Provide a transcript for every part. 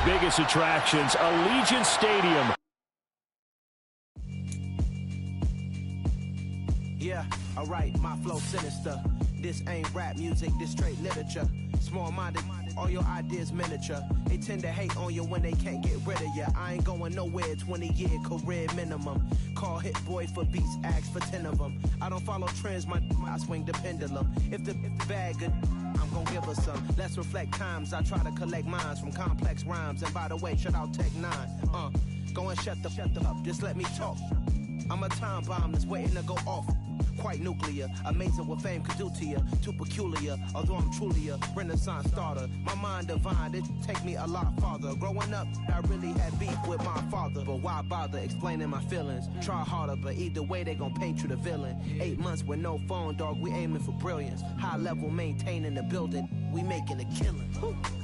biggest attractions, Allegiant Stadium. Yeah, alright, my flow sinister. This ain't rap music, this straight literature. Small-minded, all your ideas miniature. They tend to hate on you when they can't get rid of you. I ain't going nowhere, 20-year career minimum. Call Hit Boy for beats, ask for 10 of them. I don't follow trends, I swing the pendulum. If the bag good, I'm gonna give her some. Let's reflect times, I try to collect minds from complex rhymes. And by the way, shout out Tech 9. Go and shut the up, just let me talk. I'm a time bomb that's waiting to go off. Quite nuclear, amazing what fame could do to you. Too peculiar, although I'm truly a renaissance starter. My mind divine, it take me a lot farther. Growing up, I really had beef with my father. But why bother explaining my feelings? Try harder, but either way they gon' paint you the villain. 8 months with no phone, dog, we aiming for brilliance. High level maintaining the building, we making a killing.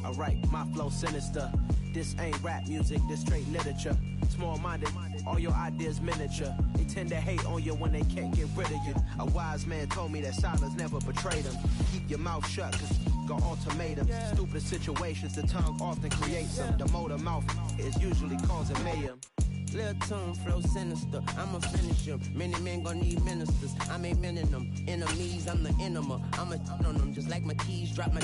Alright, my flow sinister. This ain't rap music, this straight literature. Small-minded, all your ideas miniature. They tend to hate on you when they can't get rid of you. A wise man told me that silence never betrayed them. Keep your mouth shut, cause got ultimatums. Stupid situations, the tongue often creates them. The motor mouth is usually causing mayhem. Lil' tune, flow sinister, I'ma finish him. Many men gon' need ministers, I'm a men in them. Enemies, I'm the enema. I'ma on them just like my keys, drop my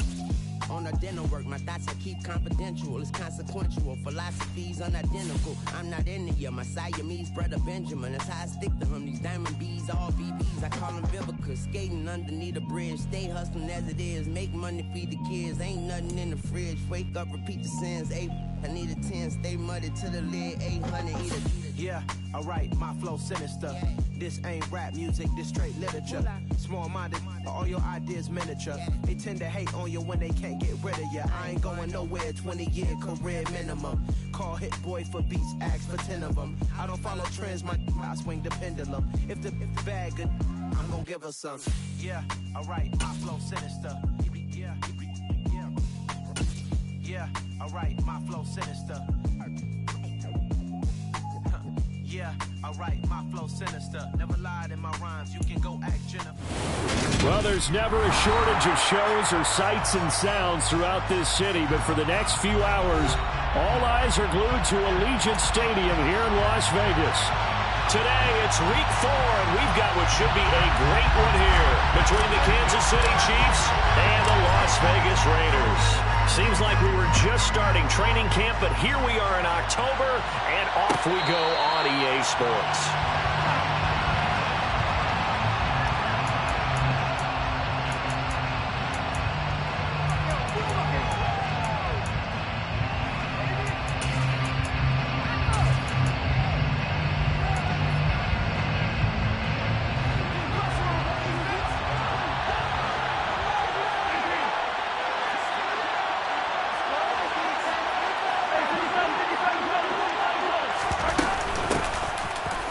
on a dinner work. My thoughts I keep confidential, it's consequential. Philosophies unidentical, I'm not in it yet. My Siamese brother Benjamin, that's how I stick to him. These diamond bees, all BBs, I call them Vivica. Skating underneath the bridge, stay hustling as it is. Make money, feed the kids, ain't nothing in the fridge. Wake up, repeat the sins, I need a 10, stay muddy to the lid, 800, eat a. Yeah, alright, my flow sinister. This ain't rap music, this straight literature. Small-minded, all your ideas miniature. They tend to hate on you when they can't get rid of you. I ain't going nowhere, 20-year career minimum. Call Hit Boy for beats, ask for 10 of them. I don't follow trends, I swing the pendulum. If the bag good, I'm gonna give her some. Yeah, alright, my flow sinister. Yeah, alright, my flow sinister. Yeah, alright, my flow sinister. Never lied in my rhymes, you can go ask Jennifer. Well, there's never a shortage of shows or sights and sounds throughout this city, but for the next few hours, all eyes are glued to Allegiant Stadium here in Las Vegas. Today, it's week 4, and we've got what should be a great one here between the Kansas City Chiefs and the Las Vegas Raiders. Seems like we were just starting training camp, but here we are in October, and off we go on EA Sports.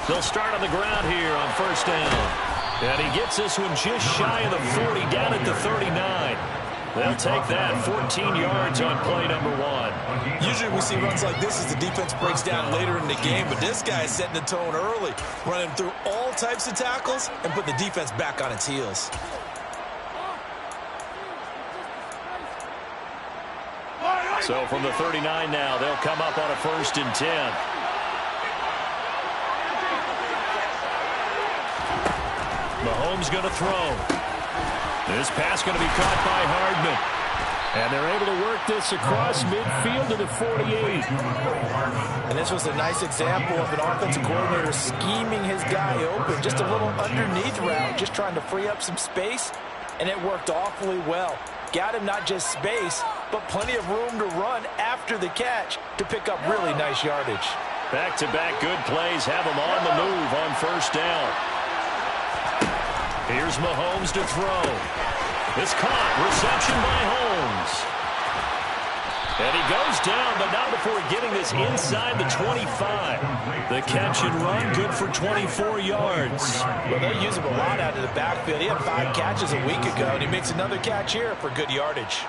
They'll start on the ground here on first down. And he gets this one just shy of the 40, down at the 39. They'll take that 14 yards on play number 1. Usually we see runs like this as the defense breaks down later in the game, but this guy is setting the tone early, running through all types of tackles and put the defense back on its heels. So from the 39 now, they'll come up on a 1st and 10. Mahomes going to throw. This pass going to be caught by Hardman. And they're able to work this across midfield to the 48. And this was a nice example of an offensive coordinator scheming his guy open. Just a little underneath route, just trying to free up some space. And it worked awfully well. Got him not just space, but plenty of room to run after the catch to pick up really nice yardage. Back-to-back good plays have him on the move on first down. Here's Mahomes to throw. It's caught. Reception by Holmes. And he goes down, but not before getting this inside the 25. The catch and run, good for 24 yards. Well, they use him a lot out of the backfield. He had 5 catches a week ago, and he makes another catch here for good yardage.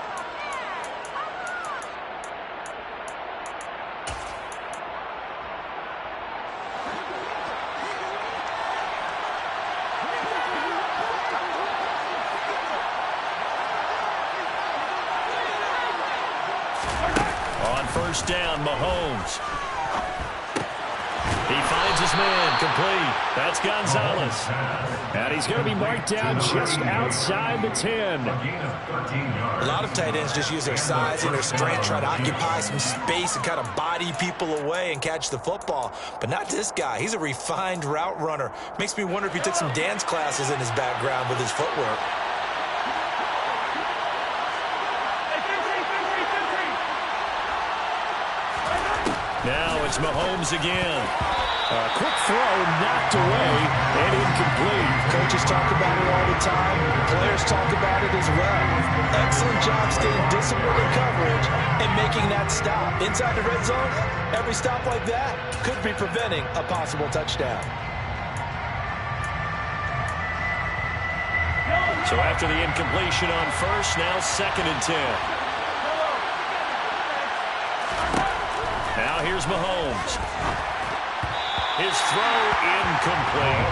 first down. Mahomes. He finds his man, complete. That's Gonzalez. And he's going to be marked down just outside the 10. A lot of tight ends just use their size and their strength, try to occupy some space and kind of body people away and catch the football. But not this guy. He's a refined route runner. Makes me wonder if he took some dance classes in his background with his footwork. Now it's Mahomes again. A quick throw knocked away and incomplete. Coaches talk about it all the time. Players talk about it as well. Excellent job staying disciplined in coverage and making that stop. Inside the red zone, every stop like that could be preventing a possible touchdown. So after the incompletion on first, now 2nd and 10. Now here's Mahomes. His throw incomplete.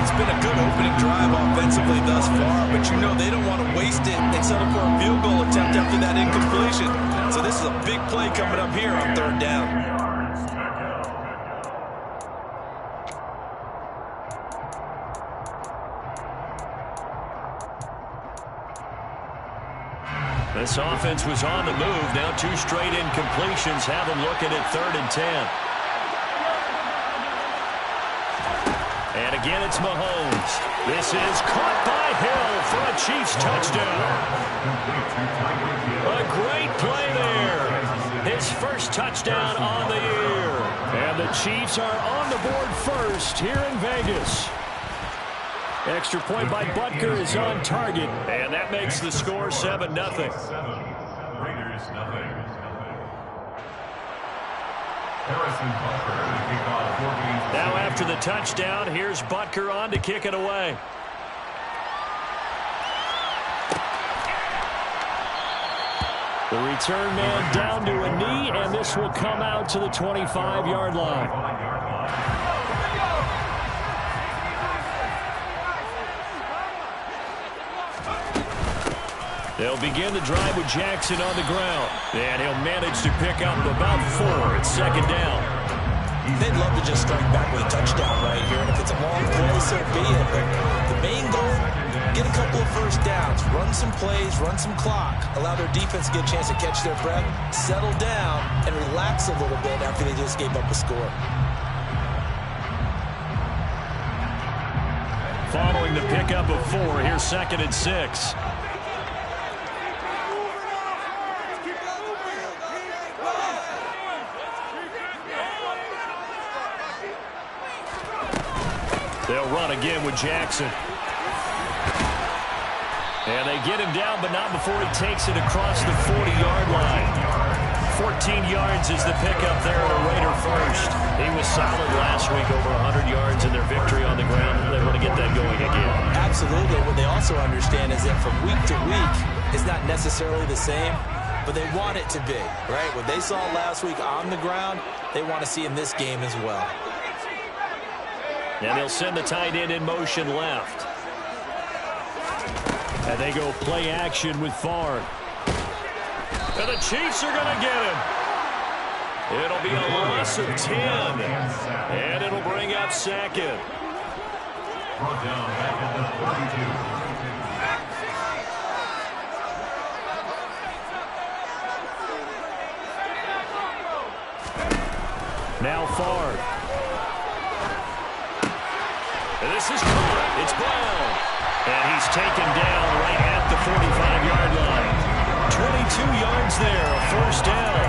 It's been a good opening drive offensively thus far, but you know they don't want to waste it and settle for a field goal attempt after that incompletion. So this is a big play coming up here on 3rd down. This offense was on the move. Now 2 straight incompletions have them looking at 3rd and 10. And again, it's Mahomes. This is caught by Hill for a Chiefs touchdown. A great play there. His first touchdown on the year. And the Chiefs are on the board first here in Vegas. Extra point by Butker is on target. And that makes the score 7-0. Raiders, nothing. Harrison Butker to kick off 4 games. Now after the touchdown, here's Butker on to kick it away. The return man down to a knee, and this will come out to the 25-yard line. They'll begin the drive with Jackson on the ground. And he'll manage to pick up about 4 at 2nd down. They'd love to just strike back with a touchdown right here. And if it's a long play, so be it. But the main goal, get a couple of first downs. Run some plays, run some clock. Allow their defense to get a chance to catch their breath, settle down, and relax a little bit after they just gave up a score. Following the pickup of 4, here's 2nd and 6. They'll run again with Jackson. And they get him down, but not before he takes it across the 40-yard line. 14 yards is the pickup there at a Raider first. He was solid last week, over 100 yards in their victory on the ground. They want to get that going again. Absolutely. What they also understand is that from week to week, it's not necessarily the same, but they want it to be, right? What they saw last week on the ground, they want to see in this game as well. And they'll send the tight end in motion left. And they go play action with Favre. And the Chiefs are going to get him. It'll be a loss of 10. And it'll bring up 2nd. Brought down back at the 42. Now Favre. And this is caught. It's Brown. And he's taken down right at the 45-yard line. 22 yards there, a first down.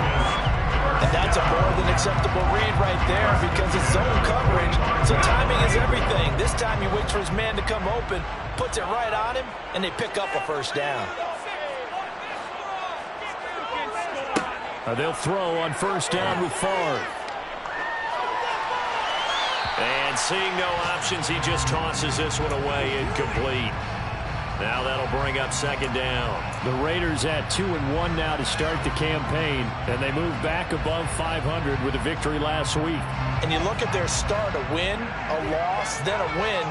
And that's a more than acceptable read right there because it's zone coverage, so timing is everything. This time he waits for his man to come open, puts it right on him, and they pick up a first down. They'll throw on first down with Favre. And seeing no options, he just tosses this one away, incomplete. Now that'll bring up 2nd down. The Raiders at 2-1 now to start the campaign, and they move back above 500 with a victory last week. And you look at their start, a win, a loss, then a win.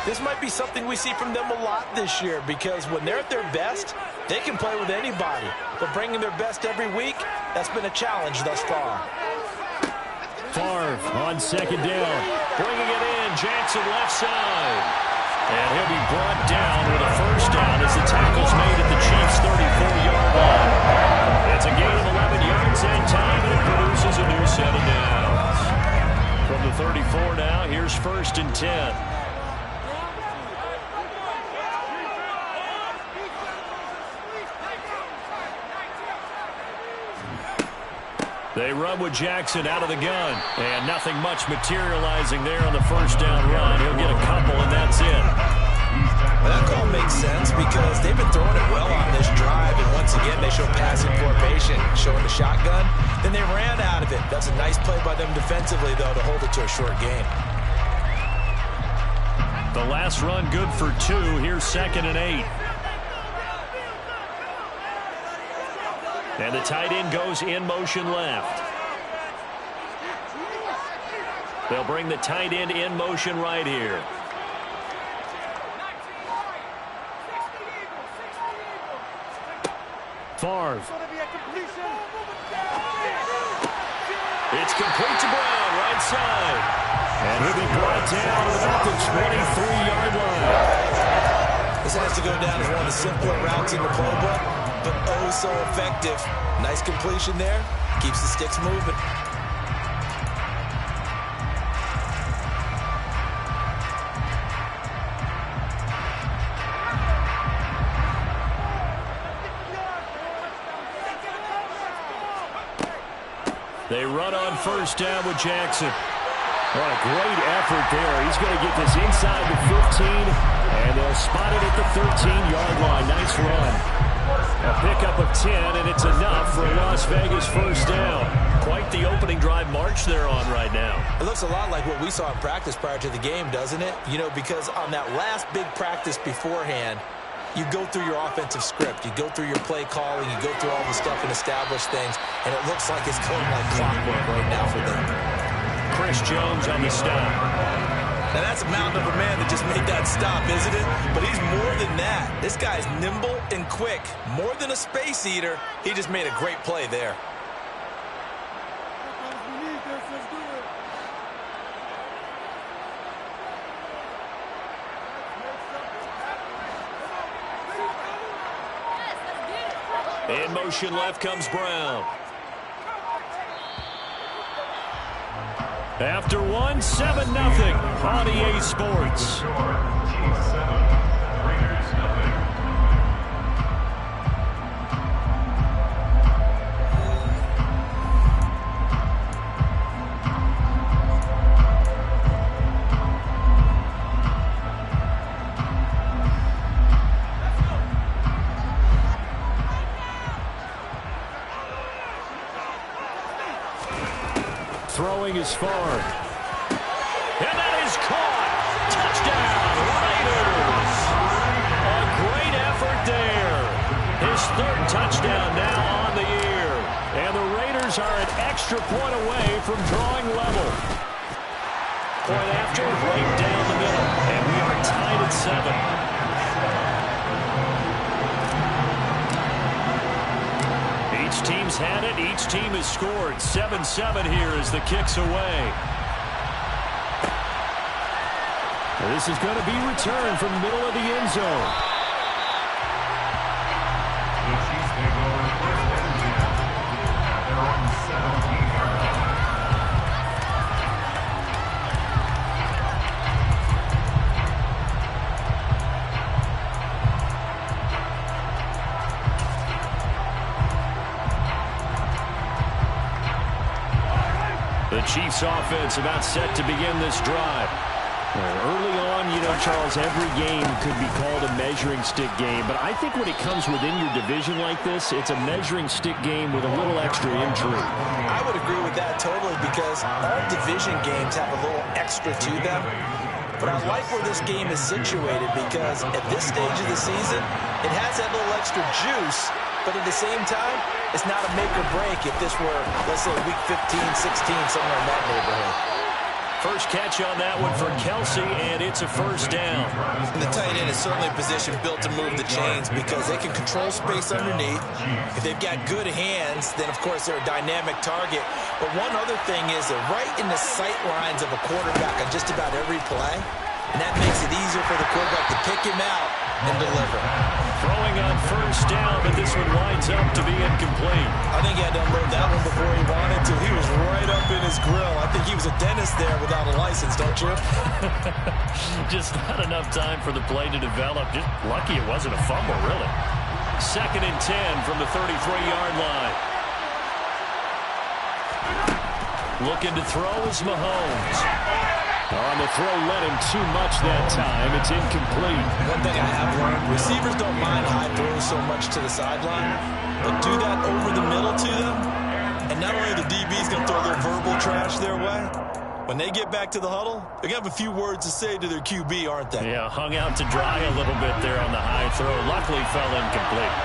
This might be something we see from them a lot this year because when they're at their best, they can play with anybody. But bringing their best every week, that's been a challenge thus far. Favre on second down. Bringing it in, Jackson left side. And he'll be brought down with a first down as the tackle's made at the Chiefs' 34-yard line. It's a gain of 11 yards and time, and it produces a new set of downs. From the 34 now, here's 1st and 10. They run with Jackson out of the gun. And nothing much materializing there on the first down run. He'll get a couple, and that's it. Well, that call makes sense because they've been throwing it well on this drive. And once again, they show passing formation, showing the shotgun. Then they ran out of it. That's a nice play by them defensively, though, to hold it to a short gain. The last run good for 2. Here's 2nd and 8. And the tight end goes in motion left. They'll bring the tight end in motion right here. Favre. It's complete to Brown, right side. And he'll be brought down at about the 23-yard line. This has to go down as one of the simpler routes in the playbook, but oh so effective. Nice completion there. Keeps the sticks moving. They run on first down with Jackson. What a great effort there. He's going to get this inside the 15, and they'll spot it at the 13-yard line. Nice run. A pickup of 10, and it's enough for a Las Vegas first down. Quite the opening drive march they're on right now. It looks a lot like what we saw in practice prior to the game, doesn't it? You know, because on that last big practice beforehand, you go through your offensive script. You go through your play calling. You go through all the stuff and establish things, and it looks like it's going like clockwork right now for them. Chris Jones on the stop. Now, that's a mountain of a man that just made that stop, isn't it? But he's more than that. This guy's nimble and quick. More than a space eater, he just made a great play there. In motion left comes Brown. After 1, 7-0 on EA Sports. Throwing is Favre. And that is caught. Touchdown, Raiders. A great effort there. His 3rd touchdown now on the year. And the Raiders are an extra point away from drawing level. Point after, right down the middle. And we are tied at 7. Each team's had it. Each team has scored. 7-7 here as the kick's away. This is going to be returned from the middle of the end zone. The Chiefs take over 1st and 10 at their own 17-yard line. The Chiefs offense about set to begin this drive. Early on, you know, Charles, every game could be called a measuring stick game. But I think when it comes within your division like this, it's a measuring stick game with a little extra intrigue. I would agree with that totally because all division games have a little extra to them. But I like where this game is situated because at this stage of the season, it has that little extra juice. But at the same time, it's not a make or break if this were, let's say, week 15, 16, somewhere in that neighborhood. First catch on that one for Kelsey, and it's a first down. And the tight end is certainly a position built to move the chains because they can control space underneath. If they've got good hands, then, of course, they're a dynamic target. But one other thing is they're right in the sight lines of a quarterback on just about every play, and that makes it easier for the quarterback to pick him out and deliver. Throwing on first down, but this one winds up to be incomplete. I think he had to unload that one before he wanted to. He was right up in his grill. I think he was a dentist there without a license, don't you? Just not enough time for the play to develop. Just lucky it wasn't a fumble, really. 2nd and 10 from the 33-yard line. Looking to throw is Mahomes. On the throw, led him too much that time. It's incomplete. One thing I have learned, receivers don't mind high throws so much to the sideline, but do that over the middle to them, and not only the DB's going to throw their verbal trash their way, when they get back to the huddle, they're going to have a few words to say to their QB, aren't they? Yeah, hung out to dry a little bit there on the high throw. Luckily fell incomplete.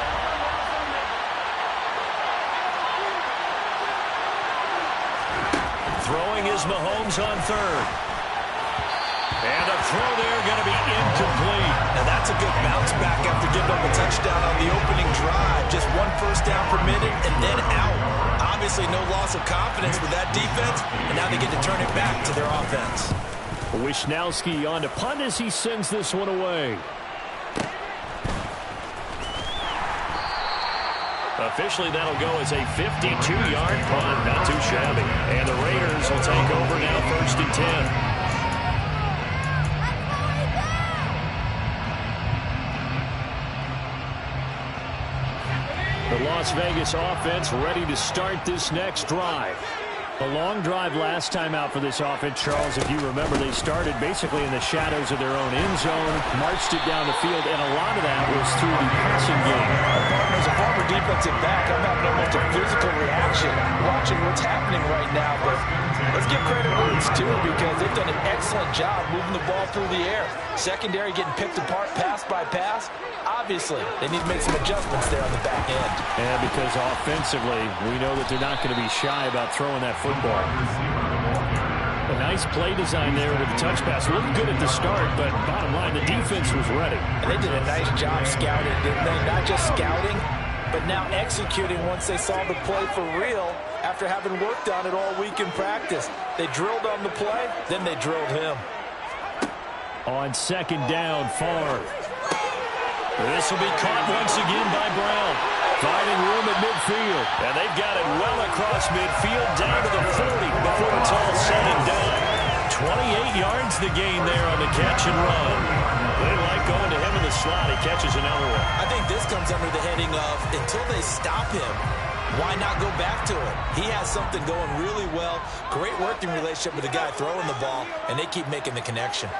Throwing is Mahomes on third. And a throw there going to be incomplete. Now that's a good bounce back after giving up a touchdown on the opening drive. Just 1 first down per minute and then out. Obviously no loss of confidence with that defense, and now they get to turn it back to their offense. Wishnowski on to punt as he sends this one away. Officially, that'll go as a 52-yard punt. Not too shabby. And the Raiders will take over now 1st and 10. The Las Vegas offense ready to start this next drive. A long drive last time out for this offense, Charles. If you remember, they started basically in the shadows of their own end zone, marched it down the field, and a lot of that was through the passing game. As a former defensive back, I'm having almost a physical reaction watching what's happening right now. But let's give credit where it's due because they've done an excellent job moving the ball through the air. Secondary getting picked apart pass by pass. Obviously, they need to make some adjustments there on the back end. And because offensively, we know that they're not going to be shy about throwing that football. A nice play design there with the touch pass. Looked good at the start, but bottom line, the defense was ready. And they did a nice job scouting, didn't they? Not just scouting, but now executing once they saw the play for real after having worked on it all week in practice. They drilled on the play, then they drilled him. On 2nd down, Favre. This will be caught once again by Brown. Finding room at midfield. And they've got it well across midfield down to the 40 before it's all said and done. 28 yards the gain there on the catch and run. They like going to him in the slot. He catches another one. I think this comes under the heading of until they stop him, why not go back to it? He has something going really well. Great working relationship with the guy throwing the ball, and they keep making the connection.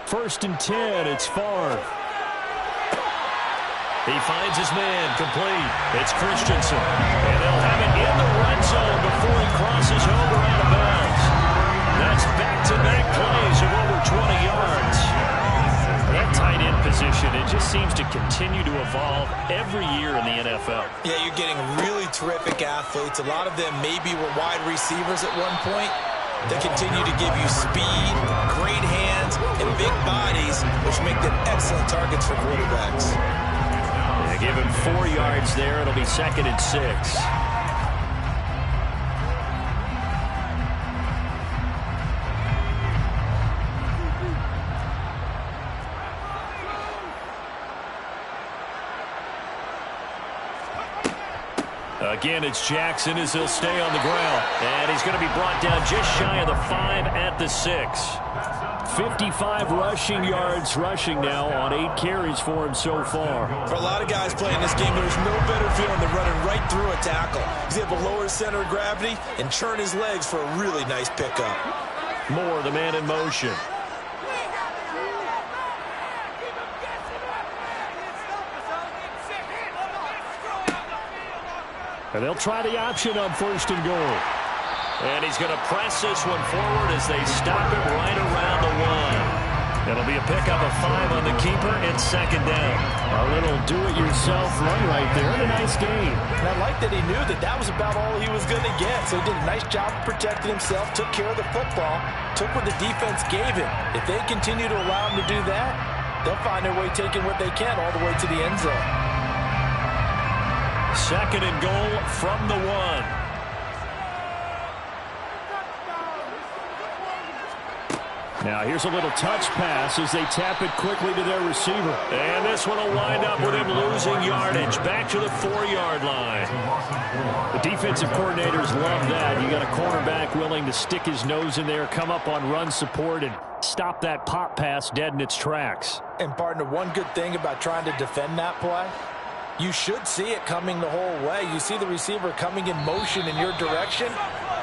First and 10, it's Favre. He finds his man, complete. It's Christensen. And they'll have it in the red zone before he crosses over out of bounds. That's back-to-back plays of over 20 yards. That tight end position, it just seems to continue to evolve every year in the NFL. Yeah, you're getting really terrific athletes. A lot of them maybe were wide receivers at one point. They continue to give you speed, great hands, and big bodies, which make them excellent targets for quarterbacks. They give him 4 yards there. It'll be 2nd and 6. Again, it's Jackson as he'll stay on the ground. And he's going to be brought down just shy of the 5 at the 6. 55 rushing yards rushing now on 8 carries for him so far. For a lot of guys playing this game, there's no better feeling than running right through a tackle. He's able to lower his center of gravity and churn his legs for a really nice pickup. Moore, the man in motion. And they'll try the option on 1st and goal. And he's going to press this one forward as they stop it right around the 1. It'll be a pickup of 5 on the keeper. It's second down. A little do-it-yourself run right there. And a nice gain. And I like that he knew that that was about all he was going to get. So he did a nice job of protecting himself, took care of the football, took what the defense gave him. If they continue to allow him to do that, they'll find their way taking what they can all the way to the end zone. Second and goal from the 1. Now here's a little touch pass as they tap it quickly to their receiver. And this one will wind up with him losing yardage. Back to the 4-yard line. The defensive coordinators love that. You got a cornerback willing to stick his nose in there, come up on run support, and stop that pop pass dead in its tracks. And partner, one good thing about trying to defend that play, you should see it coming the whole way. You see the receiver coming in motion in your direction.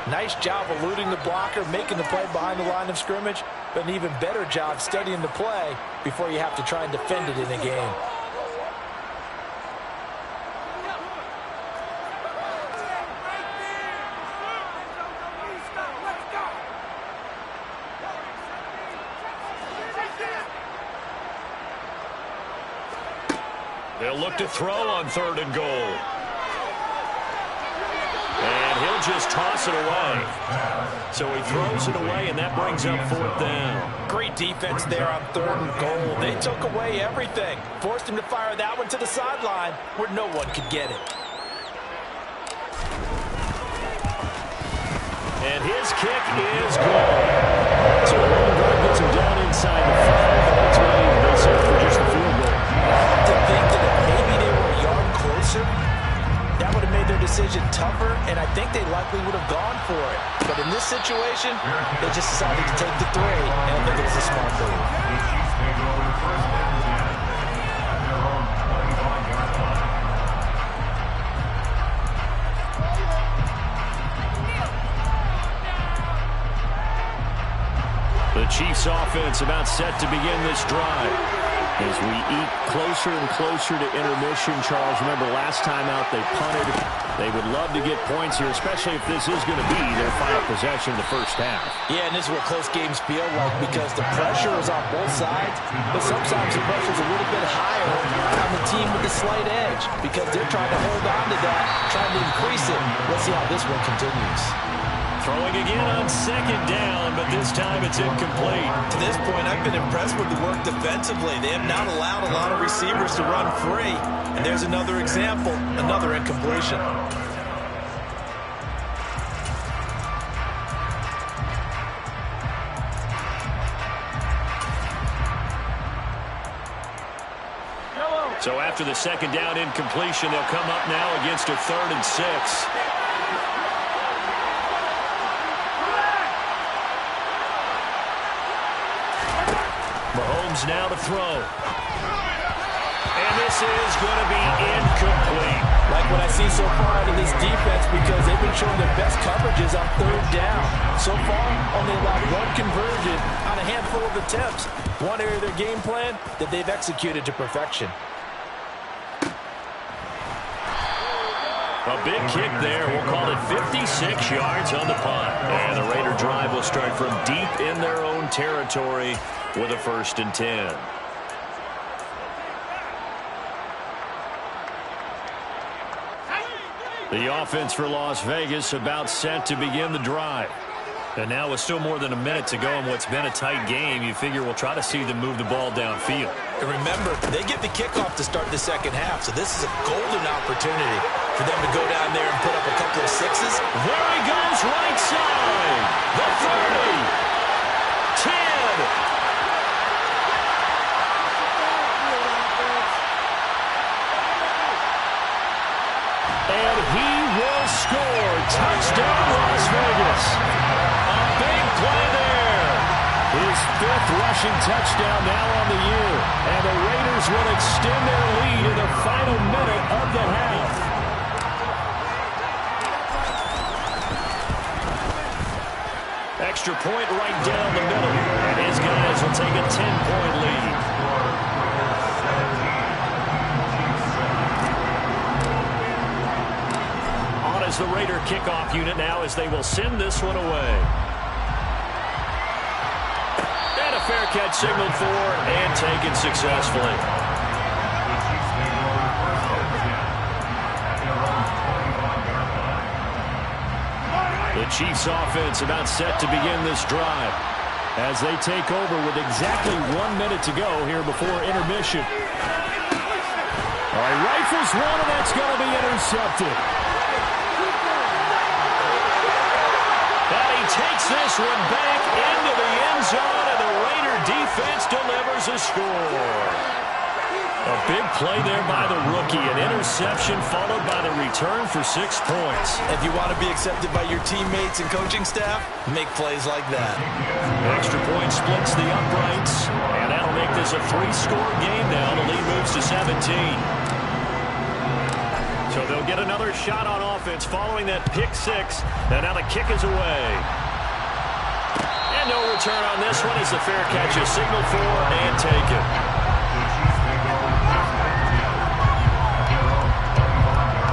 Nice job eluding the blocker, making the play behind the line of scrimmage, but an even better job studying the play before you have to try and defend it in a game. They'll look to throw on 3rd and goal. And he'll just toss it away. So he throws it away, and that brings up 4th down. Great defense there on 3rd and goal. They took away everything. Forced him to fire that one to the sideline where no one could get it. And his kick is good. So Rosenberg gets him down inside the 5. Ultimately, they set for just a field goal. To think that if maybe they were a yard closer, that would have made their decision tougher, and I think they likely would have gone for it. But in this situation, they just decided to take the 3, and I think it was a smart move. The Chiefs take over 1st and 10 at their own 25-yard line. The Chiefs offense about set to begin this drive. As we eat closer and closer to intermission, Charles, remember last time out they punted. They would love to get points here, especially if this is going to be their final possession of the first half. Yeah, and this is what close games feel like because the pressure is on both sides, but sometimes the pressure is a little bit higher on the team with the slight edge because they're trying to hold on to that, trying to increase it. Let's see how this one continues. Throwing again on 2nd down, but this time it's incomplete. To this point, I've been impressed with the work defensively. They have not allowed a lot of receivers to run free. And there's another example, another incompletion. So after the 2nd down incompletion, they'll come up now against a 3rd and 6. Mahomes now to throw. And this is going to be incomplete. Like what I see so far out of this defense because they've been showing their best coverages on 3rd down. So far, only allowed 1 conversion on a handful of attempts. One area of their game plan that they've executed to perfection. A big kick there. We'll call it 56 yards on the punt. And the Raider drive will start from deep in their own territory with a 1st and 10. The offense for Las Vegas about set to begin the drive. And now with still more than a minute to go in what's been a tight game, you figure we'll try to see them move the ball downfield. And remember, they get the kickoff to start the 2nd half, so this is a golden opportunity for them to go down there and put up a couple of 6s. There he goes, right side. The 30. 10. And he will score. Touchdown, Las Vegas. A big play there. His 5th rushing touchdown now on the year. And the Raiders will extend their lead in the final minute of the half. Extra point right down the middle. And his guys will take a 10-point lead. As the Raider kickoff unit now as they will send this one away. And a fair catch signaled for and taken successfully. The Chiefs take over first and 10 at their own 21-yard line. The Chiefs offense about set to begin this drive as they take over with exactly 1 minute to go here before intermission. All right, rifles one, and that's going to be intercepted. And he takes this one back into the end zone, and the Raider defense delivers a score. A big play there by the rookie. An interception followed by the return for 6 points. If you want to be accepted by your teammates and coaching staff, make plays like that. Extra point splits the uprights, and that'll make this a 3-score game now. The lead moves to 17. So they'll get another shot on offense following that pick 6, and now the kick is away. And no return on this one as the fair catch is signaled for and taken. The Chiefs take over first and 10 at their own 21-yard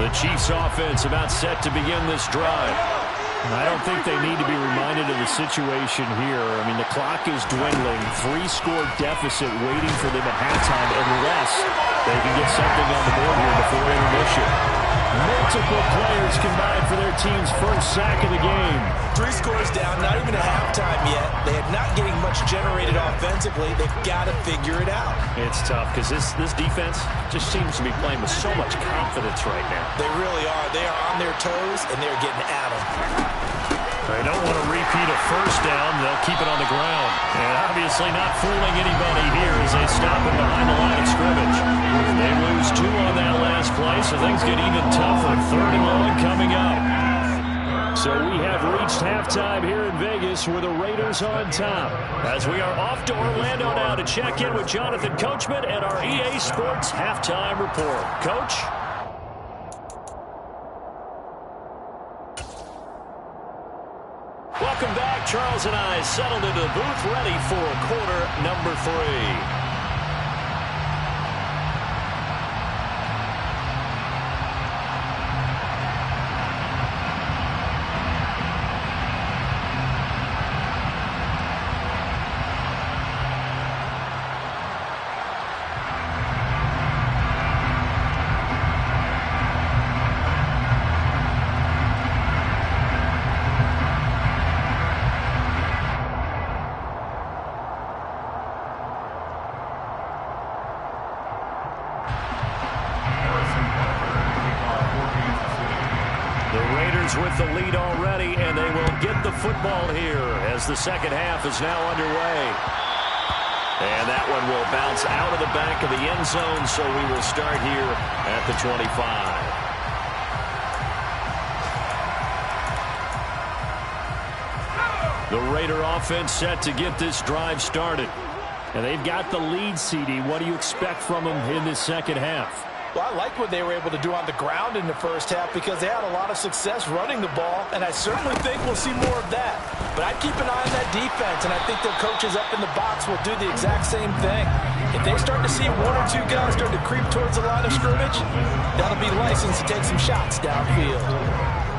The Chiefs offense about set to begin this drive. I don't think they need to be reminded of the situation here. I mean, the clock is dwindling. 3-score deficit waiting for them at halftime unless they can get something on the board here before intermission. Multiple players combined for their team's first sack of the game. 3 scores down, not even at halftime yet. They are not getting much generated offensively. They've got to figure it out. It's tough because this defense just seems to be playing with so much confidence right now. They really are. They are on their toes, and they're getting at them. They don't want to repeat a first down. They'll keep it on the ground. And obviously not fooling anybody here as they stop him behind the line of scrimmage. They lose 2 on that last play, so things get even tougher. 3rd and long coming up. So we have reached halftime here in Vegas with the Raiders on top. As we are off to Orlando now to check in with Jonathan Coachman and our EA Sports Halftime Report. Coach? Welcome back. Charles and I settled into the booth ready for quarter number 3. With the lead already, and they will get the football here as the second half is now underway. And that one will bounce out of the back of the end zone, so we will start here at the 25. The Raider offense set to get this drive started. And they've got the lead, CD. What do you expect from them in this second half? Well, I like what they were able to do on the ground in the first half because they had a lot of success running the ball, and I certainly think we'll see more of that. But I'd keep an eye on that defense, and I think their coaches up in the box will do the exact same thing. If they start to see 1 or 2 guys start to creep towards the line of scrimmage, that'll be license to take some shots downfield.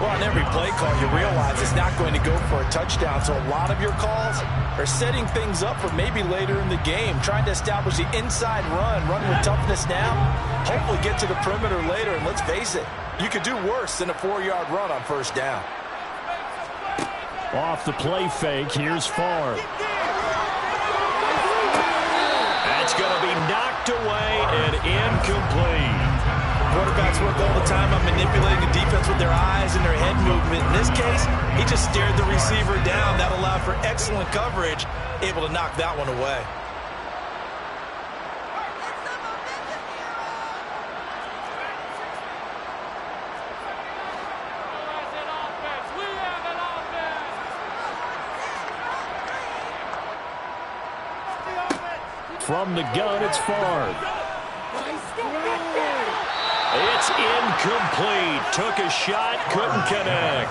Well, on every play call, you realize it's not going to go for a touchdown, so a lot of your calls are setting things up for maybe later in the game, trying to establish the inside run with toughness now, hopefully get to the perimeter later, and let's face it, you could do worse than a 4-yard run on first down. Off the play fake, here's Favre. That's going to be knocked away and incomplete. Quarterbacks work all the time on manipulating the defense with their eyes and their head movement. In this case, he just stared the receiver down. That allowed for excellent coverage, able to knock that one away. From the gun, it's Favre. It's incomplete. Took a shot, couldn't connect.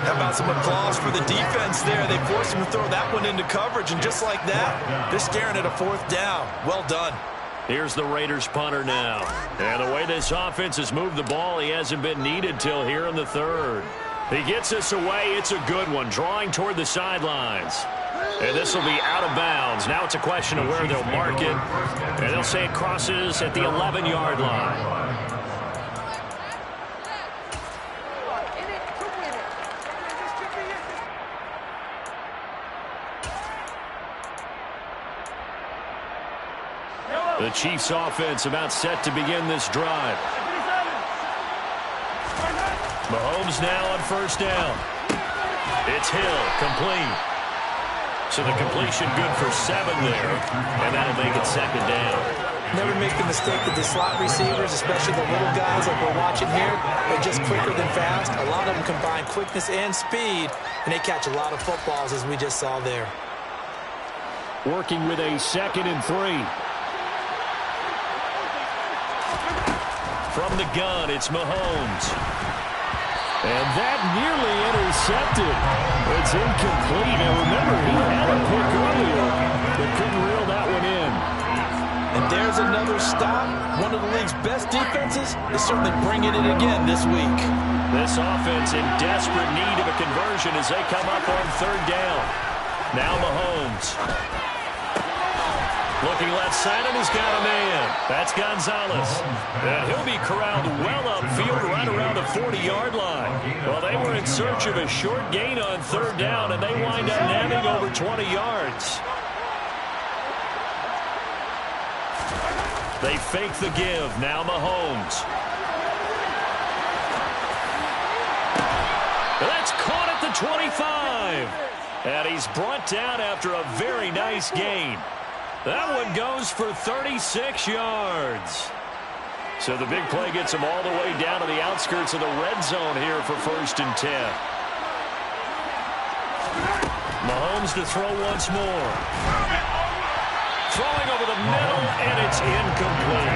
How about some applause for the defense there? They forced him to throw that one into coverage, and just like that, they're staring at a 4th down. Well done. Here's the Raiders punter now. And the way this offense has moved the ball, he hasn't been needed till here in the 3rd. He gets this away. It's a good one, drawing toward the sidelines. And this will be out of bounds. Now it's a question of where they'll mark it. And they'll say it crosses at the 11-yard line. The Chiefs offense about set to begin this drive. Mahomes now on 1st down. It's Hill, complete. So the completion good for 7 there, and that'll make it 2nd down. Never make the mistake that the slot receivers, especially the little guys like we're watching here, are just quicker than fast. A lot of them combine quickness and speed, and they catch a lot of footballs, as we just saw there. Working with a 2nd and 3. From the gun, it's Mahomes. And that nearly intercepted. It's incomplete. Now remember, he had a pick earlier, but couldn't reel that one in. And there's another stop. One of the league's best defenses is certainly bringing it again this week. This offense in desperate need of a conversion as they come up on 3rd down. Now Mahomes. Looking left side, and he's got a man. That's Gonzalez. And he'll be corralled well upfield right around the 40-yard line. Well, they were in search of a short gain on 3rd down, and they wind up nabbing over 20 yards. They fake the give. Now Mahomes. That's caught at the 25. And he's brought down after a very nice gain. That one goes for 36 yards. So the big play gets him all the way down to the outskirts of the red zone here for 1st and 10. Mahomes to throw once more. Throwing over the middle, and it's incomplete.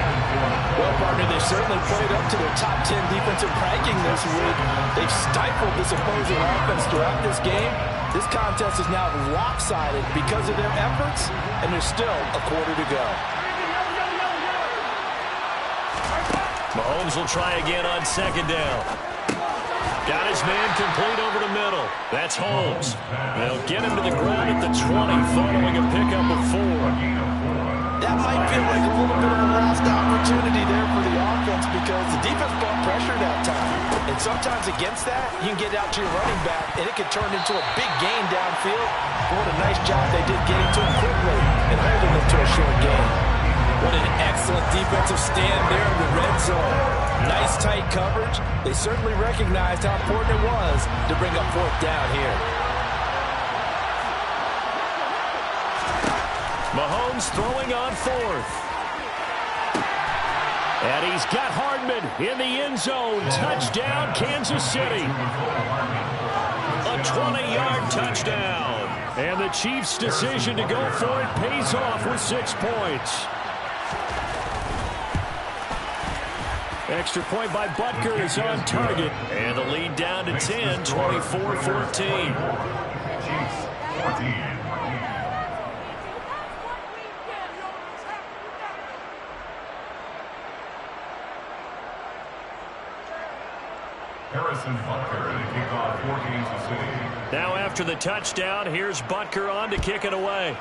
Well, partner, they've certainly played up to their top 10 defensive ranking this week. They've stifled this opposing offense throughout this game. This contest is now lopsided because of their efforts, and there's still a quarter to go. Mahomes will try again on 2nd down. Got his man complete over the middle. That's Holmes. They'll get him to the ground at the 20 following a pickup of 4. That might feel like a little bit of a lost opportunity there for the offense because the defense brought pressure that time. And sometimes against that, you can get out to your running back, and it can turn into a big gain downfield. But what a nice job they did getting to him quickly and holding him to a short gain. What an excellent defensive stand there in the red zone. Nice tight coverage. They certainly recognized how important it was to bring up 4th down here. Mahomes throwing on 4th. And he's got Hardman in the end zone. Touchdown, Kansas City. A 20-yard touchdown. And the Chiefs' decision to go for it pays off with 6 points. Extra point by Butker is on target. And the lead down to 10, 24-14. Chiefs 14. Harrison Butker to kick off for Kansas City. Now after the touchdown, here's Butker on to kick it away.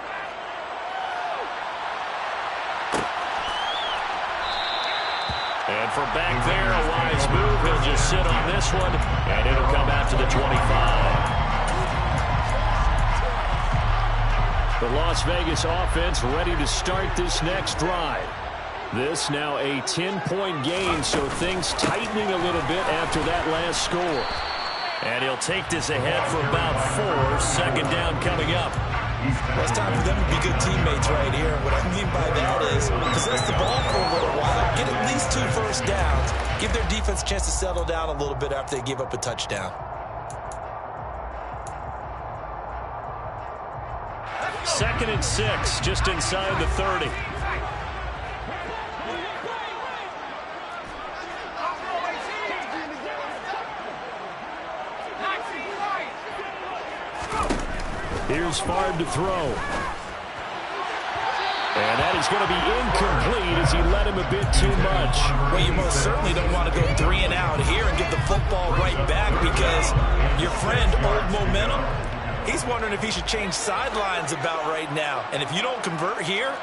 And from back there, a wise move. He'll just sit on this one, and it'll come out to the 25. The Las Vegas offense ready to start this next drive. This now a 10-point gain, so things tightening a little bit after that last score. And he'll take this ahead for about 4. 2nd down coming up. Well, it's time for them to be good teammates right here. What I mean by that is possess the ball for a little while, get at least 2 first downs, give their defense a chance to settle down a little bit after they give up a touchdown. 2nd and 6, just inside the 30. Here's Favre to throw. And that is going to be incomplete as he led him a bit too much. Well, you most certainly don't want to go 3 and out here and give the football right back because your friend, Old Momentum, he's wondering if he should change sidelines about right now. And if you don't convert here,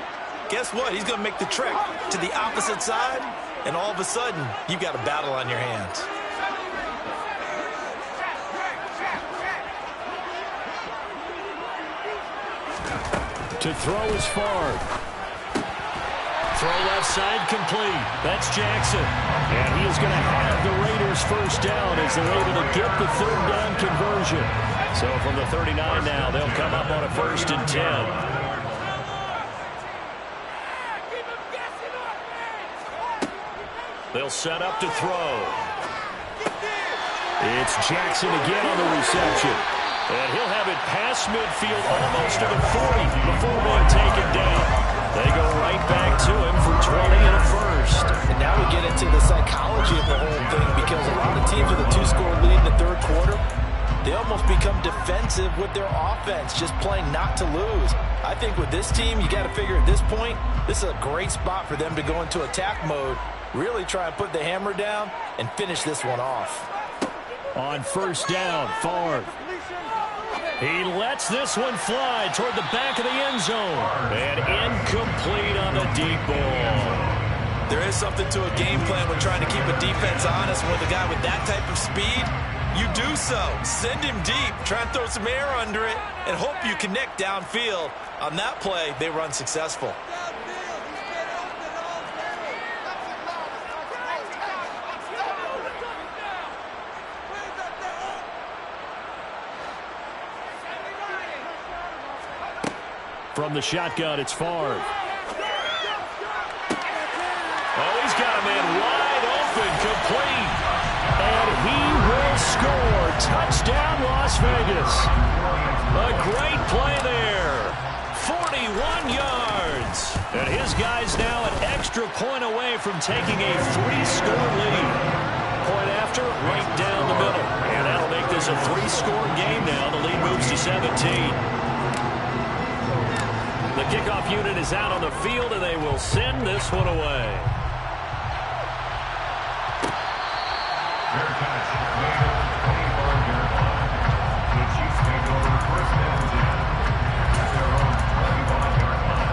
guess what? He's going to make the trek to the opposite side, and all of a sudden, you've got a battle on your hands. To throw is Favre. Throw left side complete. That's Jackson. And he is going to have the Raiders first down as they're able to get the 3rd down conversion. So from the 39 now, they'll come up on a 1st and 10. They'll set up to throw. It's Jackson again on the reception. And he'll have it past midfield almost to the 40 before being taken down. They go right back to him for 20 and a 1st. And now we get into the psychology of the whole thing because a lot of teams with a 2-score lead in the 3rd quarter, they almost become defensive with their offense, just playing not to lose. I think with this team, you got to figure at this point, this is a great spot for them to go into attack mode, really try and put the hammer down and finish this one off. On 1st down, Favre. He lets this one fly toward the back of the end zone. And incomplete on the deep ball. There is something to a game plan when trying to keep a defense honest. With a guy with that type of speed, you do so. Send him deep, try and throw some air under it, and hope you connect downfield. On that play, they were unsuccessful. From the shotgun, it's Favre. Oh, he's got a man wide open, complete. And he will score. Touchdown, Las Vegas. A great play there. 41 yards. And his guy's now an extra point away from taking a 3-score lead. Point after, right down the middle. And that'll make this a 3-score game now. The lead moves to 17. The kickoff unit is out on the field, and they will send this one away. Fair catch. Later, 25-yard line. The Chiefs take over 1st and 10 at their own 25-yard line.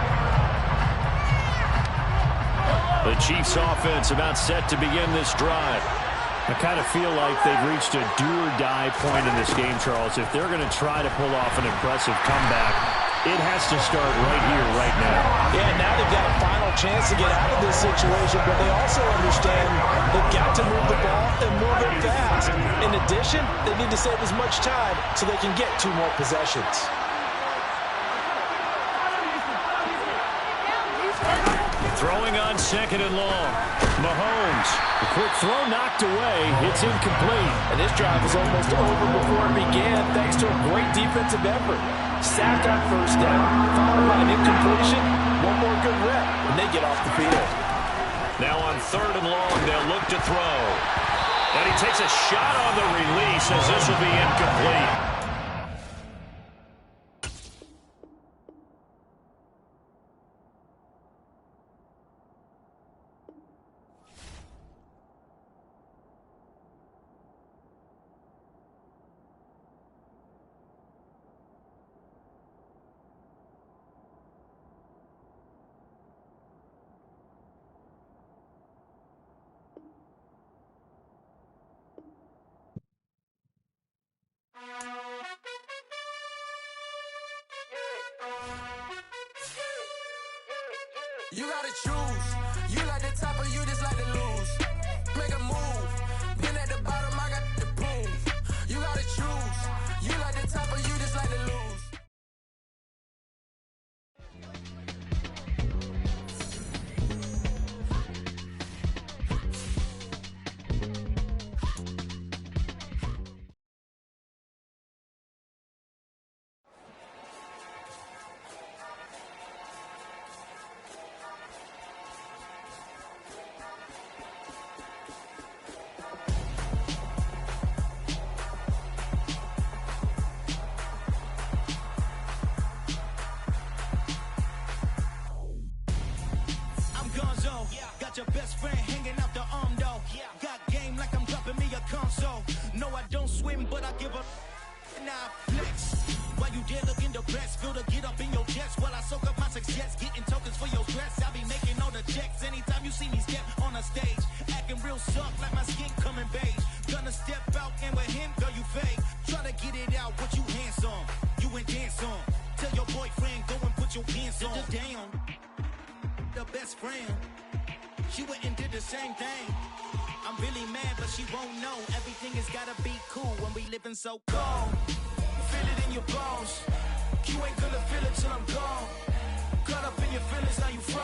The Chiefs offense about set to begin this drive. I kind of feel like they've reached a do-or-die point in this game, Charles. If they're going to try to pull off an impressive comeback, it has to start right here, right now. Yeah, now they've got a final chance to get out of this situation, but they also understand they've got to move the ball and move it fast. In addition, they need to save as much time so they can get 2 more possessions. Throwing on 2nd and long. Mahomes. The quick throw knocked away. It's incomplete. And this drive was almost over before it began thanks to a great defensive effort. Sack on 1st down, followed by an incompletion. One more good rep, and they get off the field. Now on 3rd and long, they'll look to throw. And he takes a shot on the release as this will be incomplete. You gotta choose. You like the top or you just like to lose. Make a move. Been at the bottom, I got the proof. You gotta choose. You like the top or you just like to lose. got your best friend hanging out the arm though. Got game like I'm dropping me a console. No, I don't swim, but I give a now flex. While you there looking depressed, feel to get up in your chest while I soak up my success, getting tokens for your stress. I be making all the checks anytime you see me step on a stage, acting real soft like my skin coming beige. Gonna step out and with him, girl, you fake. Try to get it out, what you handsome, you ain't dance on. Tell your boyfriend, go and put your pants on. Down, the best friend, she went and did the same thing. I'm really mad, but she won't know. Everything has gotta be cool when we living so cold. Feel it in your bones. You ain't gonna feel it till I'm gone. Caught up in your feelings, now you froze.